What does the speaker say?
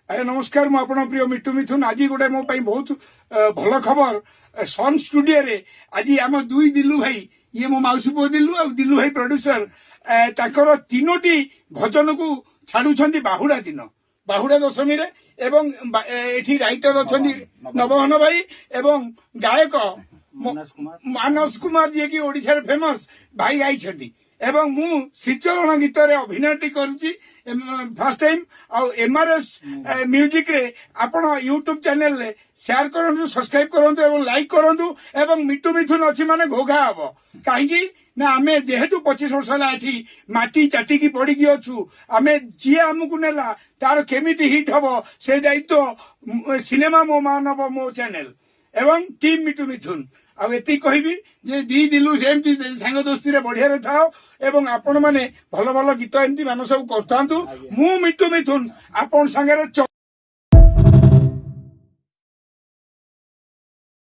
नमस्कार मु आपण प्रिय मिट्टू मिथुन आज गोटे मो बहुत भल खबर सन स्टूडियो रे आज आम दुई दिलु भाई ये मो मौसी पु दिलु आ दिलु भाई प्रोड्यूसर ताकर तीनोटी भजन को छाड़ुछंती बाहुड़ा दशमी रे एवं एठी राइटर अछंती नवहन भाई एवं गायक मानस कुमार जी की ओडिशा रे फेमस भाई आइछंती एवं मु श्रीचरण गीत रे अभिनय करुची फर्स्ट टाइम आ एमआरएस म्यूजिक रे आपण यूट्यूब चैनल रे शेयर करंतु सब्सक्राइब करंतु एवं लाइक करंतु एवं मिट्टू मिथुन अछि माने घोघा हबो काहेकि ना आमे जेहेतु 25 वर्ष ला एठी माटी चाटी की पड़ी की अछु आमे जे हमकु नेला तार केमिति हिट हबो से दायित्व सिनेमा मो मानव मो चैनल एवं टीम मिट्टू मिथुन आउ एति कहबी जे दी दिलु सेमती सांग दोस्ती रे बढ़िया रे थाओ एवं आपण माने भल भल गीत एमती मान सब करतांतु मु मिट्टू मिथुन आपण संगे